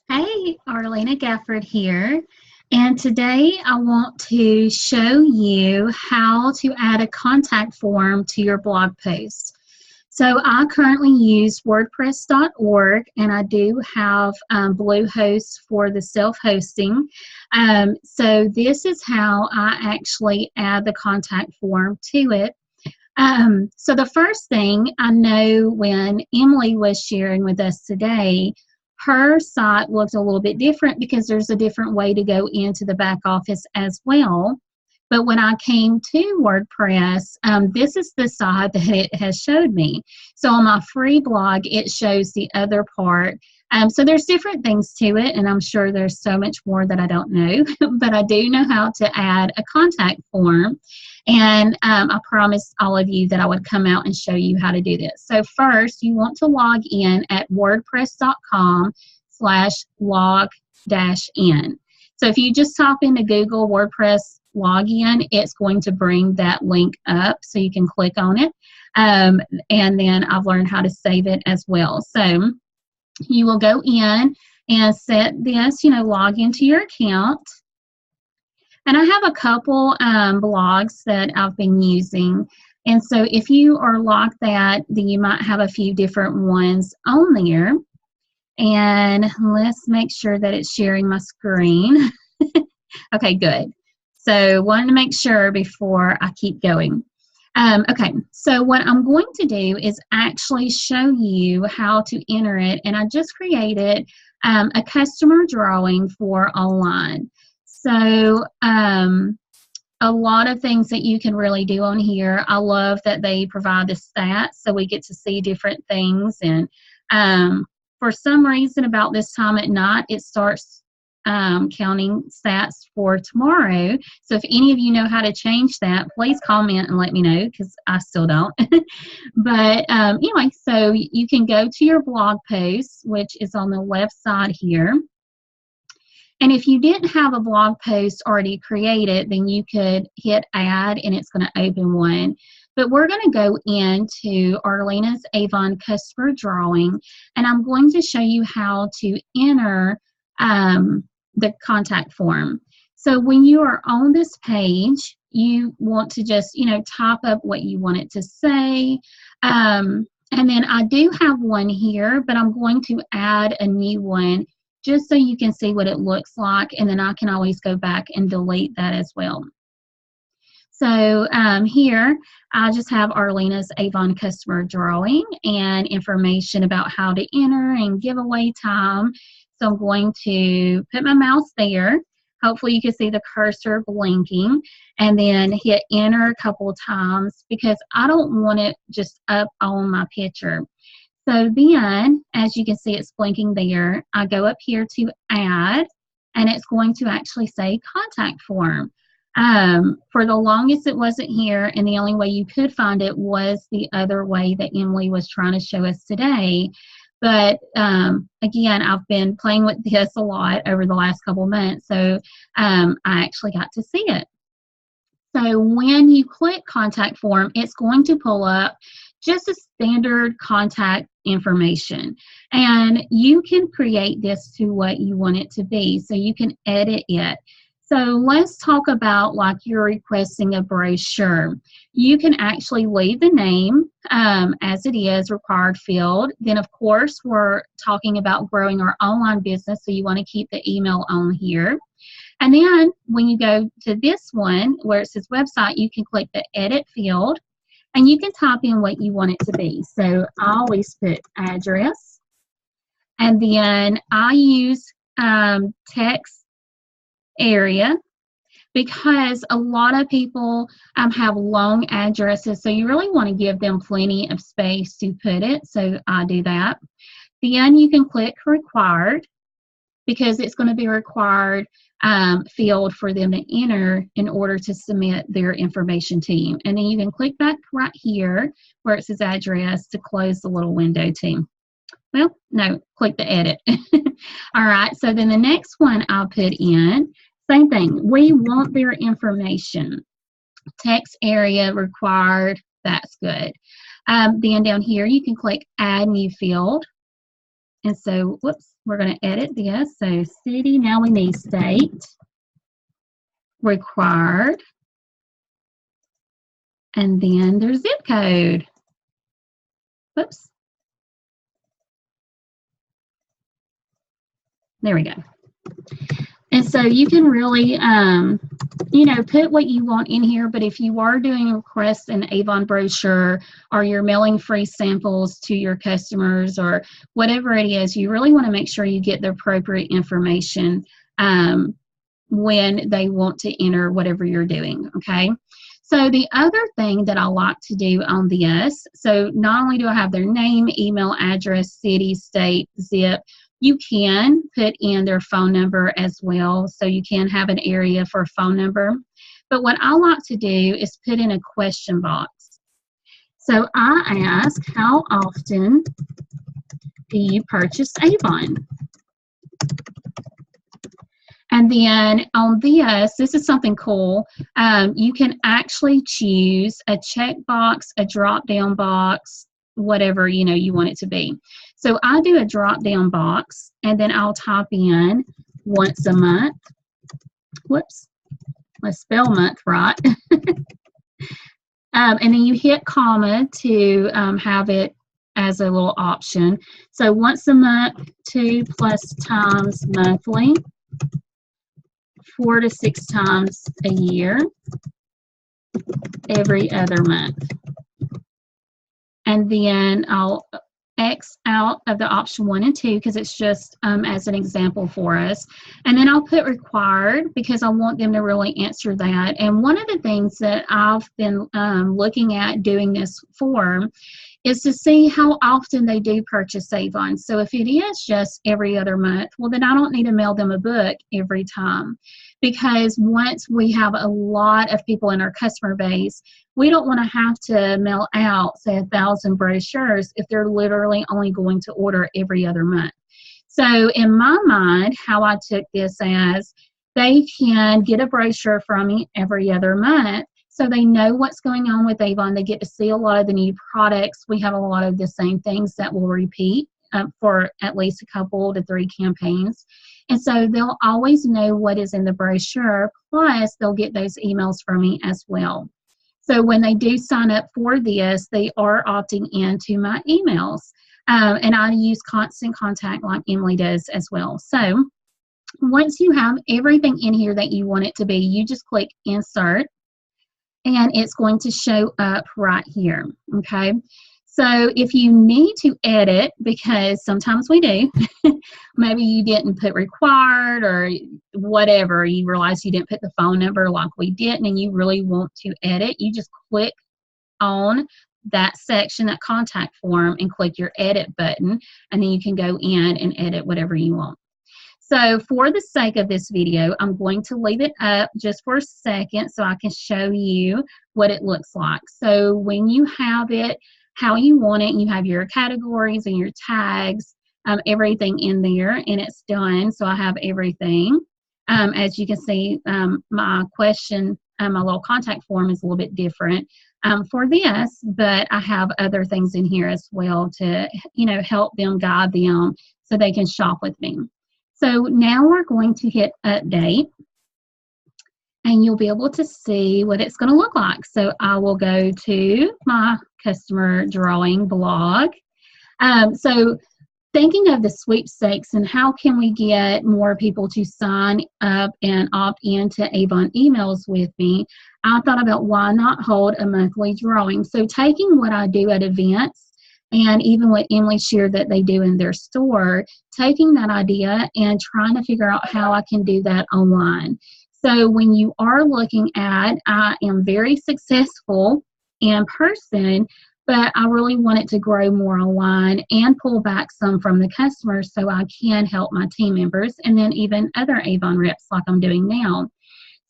Hey, Arlena Gafford here, and today I want to show you how to add a contact form to your blog post. So I currently use WordPress.org, and I do have Bluehost for the self-hosting. So this is how I actually add the contact form to it. So the first thing I know when Emily was sharing with us today, her site looked a little bit different because there's a different way to go into the back office as well. But when I came to WordPress, this is the side that it has showed me. So on my free blog, it shows the other part. So there's different things to it, and I'm sure there's so much more that I don't know, but I do know how to add a contact form. And I promised all of you that I would come out and show you how to do this. So first, you want to log in at wordpress.com/log-in. So if you just type into Google WordPress login, it's going to bring that link up so you can click on it. And then I've learned how to save it as well. So you will go in and set this, log into your account. And I have a couple blogs that I've been using. And so if you are like that, then you might have a few different ones on there. And let's make sure that it's sharing my screen. Okay, good. So wanted to make sure before I keep going. Okay, so what I'm going to do is actually show you how to enter it. And I just created a customer drawing for online. So a lot of things that you can really do on here. I love that they provide the stats so we get to see different things. And for some reason about this time at night, it starts counting stats for tomorrow. So if any of you know how to change that, please comment and let me know because I still don't. But anyway, so you can go to your blog post, which is on the left side here. And if you didn't have a blog post already created, then you could hit add and it's going to open one. But we're going to go into Arlena's Avon customer drawing, and I'm going to show you how to enter the contact form. So when you are on this page, you want to just, type up what you want it to say. And then I do have one here, but I'm going to add a new one just so you can see what it looks like, and then I can always go back and delete that as well. So here, I just have Arlena's Avon customer drawing and information about how to enter and giveaway time. So I'm going to put my mouse there. Hopefully you can see the cursor blinking, and then hit enter a couple of times because I don't want it just up on my picture. So then, as you can see, it's blinking there. I go up here to add, and it's going to actually say contact form. For the longest, it wasn't here, and the only way you could find it was the other way that Emily was trying to show us today. But again, I've been playing with this a lot over the last couple of months, so I actually got to see it. So when you click contact form, it's going to pull up just a standard contact information. And you can create this to what you want it to be. So you can edit it. So let's talk about like you're requesting a brochure. You can actually leave the name as it is, required field. Then of course, we're talking about growing our online business. So you want to keep the email on here. And then when you go to this one where it says website, you can click the edit field and you can type in what you want it to be. So I always put address, and then I use text area because a lot of people have long addresses, so you really want to give them plenty of space to put it. So I do that. Then you can click required because it's going to be required field for them to enter in order to submit their information to you. And then you can click back right here where it says address to close the little window too. Well, no, click the edit. All right, so then the next one I'll put in, same thing. We want their information. Text area required, that's good. Then down here you can click add new field. And so, whoops, we're going to edit this. So city, now we need state, required, and then their zip code. Whoops. There we go. And so you can really, you know, put what you want in here, but if you are doing requests an Avon brochure or you're mailing free samples to your customers or whatever it is, you really want to make sure you get the appropriate information when they want to enter whatever you're doing, okay? So the other thing that I like to do on this, so not only do I have their name, email address, city, state, zip, you can put in their phone number as well, so you can have an area for a phone number. But what I like to do is put in a question box. So I ask, how often do you purchase Avon? And then on this is something cool. You can actually choose a checkbox, a drop-down box, whatever you want it to be. So I do a drop-down box, and then I'll type in once a month. Whoops, let's spell month right. And then you hit comma to have it as a little option. So once a month, 2+ times monthly, 4 to 6 times a year, every other month. And then I'll X out of the option 1 and 2 because it's just as an example for us. And then I'll put required because I want them to really answer that. And one of the things that I've been looking at doing this form is to see how often they do purchase Avon. So if it is just every other month, well, then I don't need to mail them a book every time. Because once we have a lot of people in our customer base, we don't want to have to mail out, say, 1,000 brochures if they're literally only going to order every other month. So in my mind, how I took this as they can get a brochure from me every other month, so they know what's going on with Avon. They get to see a lot of the new products. We have a lot of the same things that will repeat for at least a couple to 3 campaigns. And so they'll always know what is in the brochure, plus they'll get those emails from me as well. So when they do sign up for this, they are opting into my emails. And I use Constant Contact like Emily does as well. So once you have everything in here that you want it to be, you just click Insert, and it's going to show up right here, okay? So if you need to edit, because sometimes we do, maybe you didn't put required or whatever, you realize you didn't put the phone number like we didn't, and you really want to edit, you just click on that section, that contact form, and click your edit button, and then you can go in and edit whatever you want. So for the sake of this video, I'm going to leave it up just for a second so I can show you what it looks like. So when you have it how you want it, you have your categories and your tags, everything in there, and it's done. So I have everything. As you can see, my question, my little contact form is a little bit different for this, but I have other things in here as well to, help them, guide them so they can shop with me. So now we're going to hit update, and you'll be able to see what it's going to look like. So I will go to my customer drawing blog. So thinking of the sweepstakes and how can we get more people to sign up and opt into Avon emails with me, I thought about why not hold a monthly drawing. So taking what I do at events and even what Emily shared that they do in their store, taking that idea and trying to figure out how I can do that online. So when you are looking at, I am very successful in person, but I really want it to grow more online and pull back some from the customers so I can help my team members and then even other Avon reps like I'm doing now.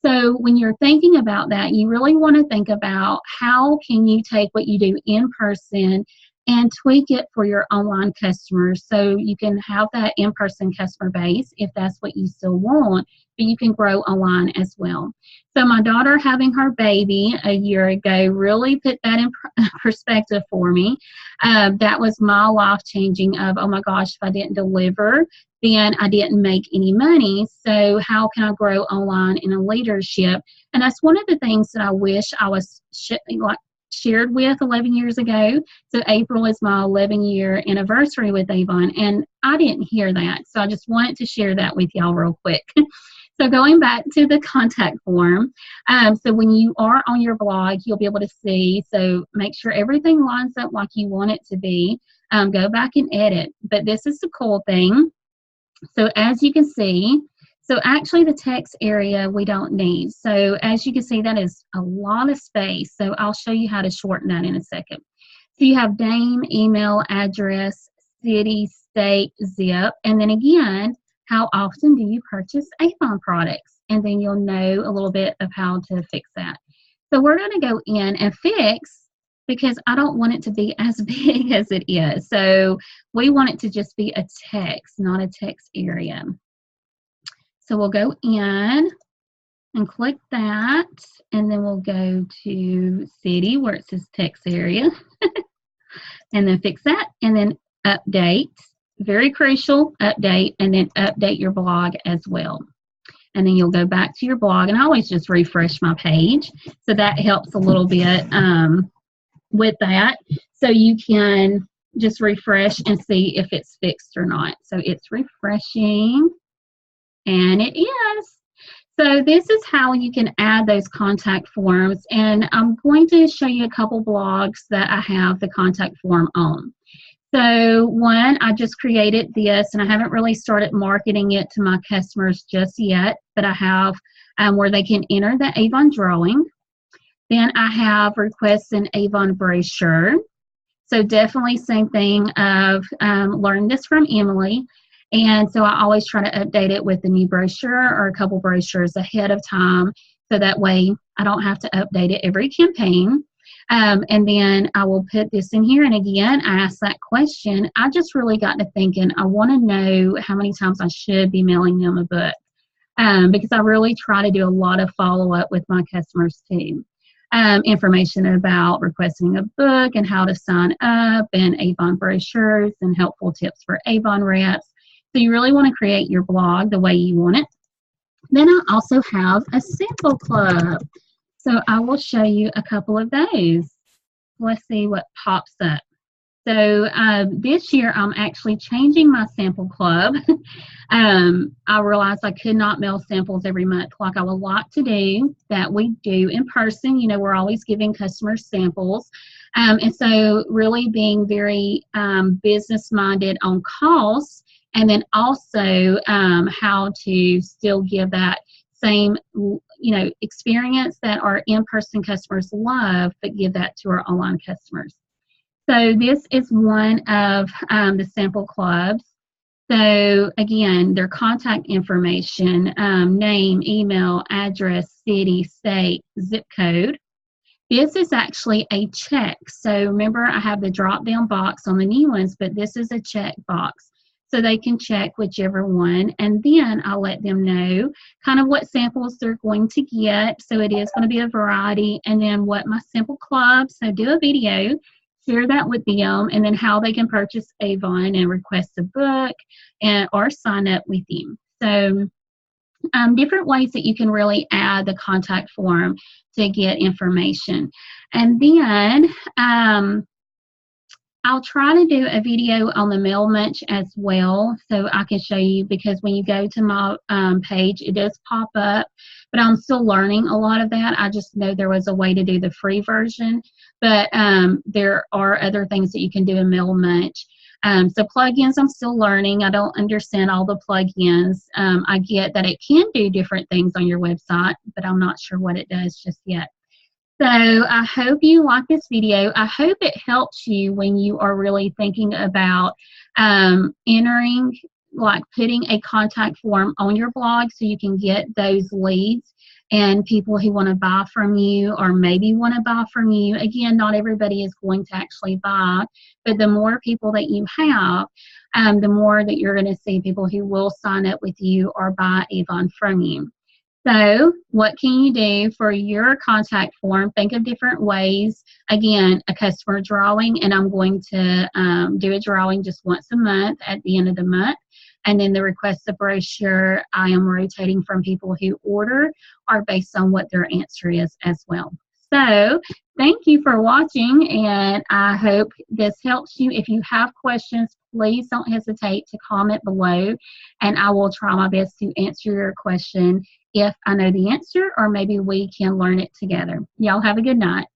So when you're thinking about that, you really want to think about how can you take what you do in person and tweak it for your online customers so you can have that in-person customer base if that's what you still want, but you can grow online as well. So my daughter having her baby a year ago really put that in perspective for me. That was my life changing of, oh my gosh, if I didn't deliver, then I didn't make any money. So how can I grow online in a leadership? And that's one of the things that I wish I was shared with 11 years ago. So April is my 11-year anniversary with Avon, and I didn't hear that. So I just wanted to share that with y'all real quick. So going back to the contact form, so when you are on your blog, you'll be able to see, so make sure everything lines up like you want it to be. Go back and edit. But this is the cool thing. So as you can see, so actually the text area we don't need. So as you can see, that is a lot of space. So I'll show you how to shorten that in a second. So you have name, email, address, city, state, zip, and then again, how often do you purchase Avon products? And then you'll know a little bit of how to fix that. So we're going to go in and fix, because I don't want it to be as big as it is. So we want it to just be a text, not a text area. So we'll go in and click that, and then we'll go to city where it says text area, and then fix that, and then update. Very crucial, update, and then update your blog as well. And then you'll go back to your blog, and I always just refresh my page. So that helps a little bit with that. So you can just refresh and see if it's fixed or not. So it's refreshing, and it is. So this is how you can add those contact forms. And I'm going to show you a couple blogs that I have the contact form on. So one, I just created this, and I haven't really started marketing it to my customers just yet, but I have where they can enter the Avon drawing. Then I have request an Avon brochure. So definitely same thing of learned this from Emily. And so I always try to update it with a new brochure or a couple brochures ahead of time. So that way I don't have to update it every campaign. And then I will put this in here. And again, I asked that question. I just really got to thinking, I want to know how many times I should be mailing them a book. Because I really try to do a lot of follow-up with my customers too. Information about requesting a book and how to sign up, and Avon brochures and helpful tips for Avon reps. So you really want to create your blog the way you want it. Then I also have a sample club. So I will show you a couple of those. Let's see what pops up. So this year I'm actually changing my sample club. I realized I could not mail samples every month like I would like to do, that we do in person. You know, we're always giving customers samples. And so really being very business-minded on costs, and then also how to still give that same, experience that our in-person customers love, but give that to our online customers. So this is one of the sample clubs. So again, their contact information, name, email, address, city, state, zip code. This is actually a check. So remember, I have the drop-down box on the new ones, but this is a check box. So they can check whichever one, and then I'll let them know kind of what samples they're going to get. So it is going to be a variety, and then what my sample club, so do a video, share that with them, and then how they can purchase Avon and request a book or sign up with them. So different ways that you can really add the contact form to get information. And then I'll try to do a video on the Mail Munch as well, so I can show you, because when you go to my page, it does pop up, but I'm still learning a lot of that. I just know there was a way to do the free version, but there are other things that you can do in Mail Munch. So plugins, I'm still learning. I don't understand all the plugins. I get that it can do different things on your website, but I'm not sure what it does just yet. So I hope you like this video. I hope it helps you when you are really thinking about entering, like putting a contact form on your blog so you can get those leads. and people who want to buy from you or maybe want to buy from you. Again, not everybody is going to actually buy, but the more people that you have, the more that you're going to see people who will sign up with you or buy Avon from you. So what can you do for your contact form? Think of different ways. Again, a customer drawing, and I'm going to do a drawing just once a month at the end of the month. And then the request a brochure, I am rotating from people who order or based on what their answer is as well. So thank you for watching, and I hope this helps you. If you have questions, please don't hesitate to comment below, and I will try my best to answer your question if I know the answer, or maybe we can learn it together. Y'all have a good night.